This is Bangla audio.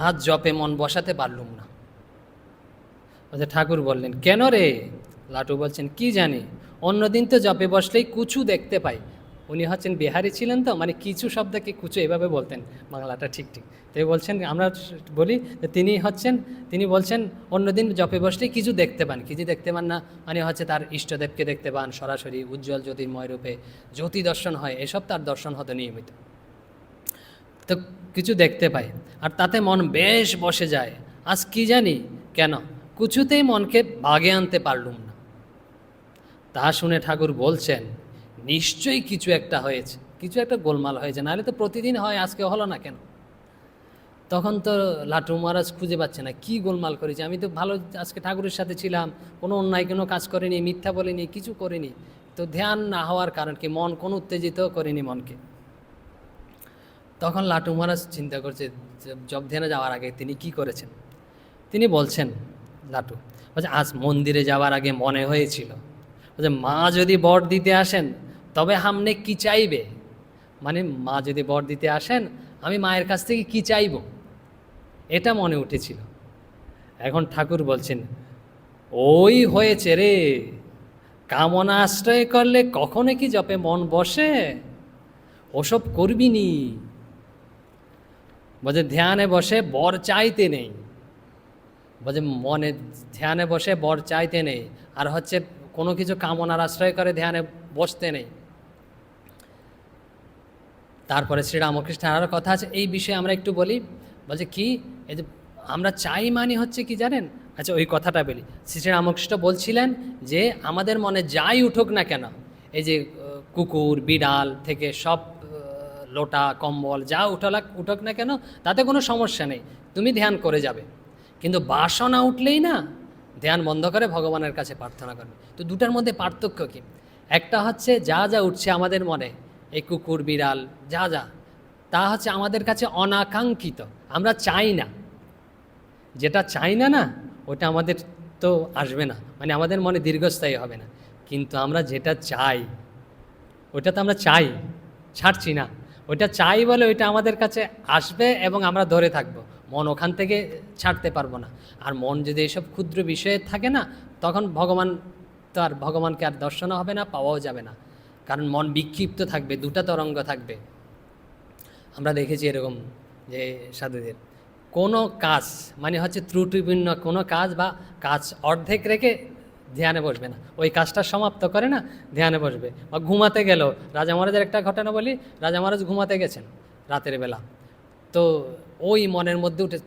আজ জপে মন বসাতে পারলুম না। ঠাকুর বললেন, কেন রে? লাটু বলছেন, কি জানি, অন্যদিন তো জপে বসলেই কুচু দেখতে পাই। উনি হচ্ছেন বিহারি ছিলেন, তো মানে কিছু শব্দকে কুচু এভাবে বলতেন, বাংলাটা ঠিক ঠিক। তাই বলছেন, আমরা বলি তিনি বলছেন অন্যদিন জপে বসলেই কিছু দেখতে পান। কিছু দেখতে পান না মানে হচ্ছে তার ইষ্টদেবকে দেখতে পান সরাসরি, উজ্জ্বল জ্যোতির্ময় রূপে জ্যোতি দর্শন হয়, এসব তার দর্শন হতো নিয়মিত। তো কিছু দেখতে পাই আর তাতে মন বেশ বসে যায়। আজ কি জানি কেন কিছুতেই মনকে বাগে আনতে পারলুম না। তা শুনে ঠাকুর বলছেন, নিশ্চয়ই কিছু একটা হয়েছে, কিছু একটা গোলমাল হয়েছে, নাহলে তো প্রতিদিন হয়, আজকে হলো না কেন? তখন তো লাটু মহারাজ খুঁজে পাচ্ছে না কি গোলমাল করেছে। আমি তো ভালো আজকে ঠাকুরের সাথে ছিলাম, কোনো অন্যায় কোনো কাজ করিনি, মিথ্যা বলিনি, কিছু করিনি। তো ধ্যান না হওয়ার কারণ কি? মন কোনো উত্তেজিত করিনি মনকে। তখন লাটু মহারাজ চিন্তা করছে, জপ ধ্যানে যাওয়ার আগে তিনি কি করেছেন। তিনি বলছেন, লাটু বলছে, আজ মন্দিরে যাওয়ার আগে মনে হয়েছিল যে মা যদি বর দিতে আসেন তবে হামনে কি চাইবে, মানে মা যদি বর দিতে আসেন আমি মায়ের কাছ থেকে কি চাইব, এটা মনে উঠেছিল। এখন ঠাকুর বলছেন, ওই হয়েছে রে, কামনা আশ্রয় করলে কখনো কি জপে মন বসে? ওসব করবি নি। বলছে ধ্যানে বসে বর চাইতে নেই, বলছে মনে ধ্যানে বসে বর চাইতে নেই, আর হচ্ছে কোনো কিছু কামনার আশ্রয় করে ধ্যানে বসতে নেই। তারপরে শ্রীরামকৃষ্ণের আরও কথা আছে এই বিষয়ে, আমরা একটু বলি। বলছে কি, এই যে আমরা চাই মানে হচ্ছে কি জানেন? আচ্ছা ওই কথাটা বলি। শ্রীরামকৃষ্ণ বলছিলেন যে আমাদের মনে যাই উঠুক না কেন, এই যে কুকুর বিড়াল থেকে সব লোটা কম্বল যা উঠুক না কেন, তাতে কোনো সমস্যা নেই, তুমি ধ্যান করে যাবে। কিন্তু বাসনা উঠলেই না, ধ্যান বন্ধ করে ভগবানের কাছে প্রার্থনা করবে। তো দুটার মধ্যে পার্থক্য কি? একটা হচ্ছে যা যা উঠছে আমাদের মনে, এই কুকুর বিড়াল যা যা, তা হচ্ছে আমাদের কাছে অনাকাঙ্ক্ষিত, আমরা চাই না। যেটা চাই না না, ওটা আমাদের তো আসবে না, মানে আমাদের মনে দীর্ঘস্থায়ী হবে না। কিন্তু আমরা যেটা চাই, ওটা তো আমরা চাই, ছাড়ছি না। ওইটা চাই বলে ওইটা আমাদের কাছে আসবে এবং আমরা ধরে থাকবো, মন ওখান থেকে ছাড়তে পারবো না। আর মন যদি এইসব ক্ষুদ্র বিষয়ে থাকে না, তখন ভগবানকে আর দর্শনও হবে না, পাওয়াও যাবে না। কারণ মন বিক্ষিপ্ত থাকবে, দুটা তরঙ্গ থাকবে। আমরা দেখেছি এরকম যে সাধুদের কোনো কাজ মানে হচ্ছে ত্রুটিপূর্ণ কোনো কাজ বা কাজ অর্ধেক রেখে ধ্যানে বসবে না, ওই কাজটা সমাপ্ত করে না ধ্যানে বসবে। বা ঘুমাতে গেল, রাজা মহারাজের একটা ঘটনা বলি। রাজা মহারাজ ঘুমাতে গেছেন রাতের বেলা, তো ওই মনের মধ্যে উঠে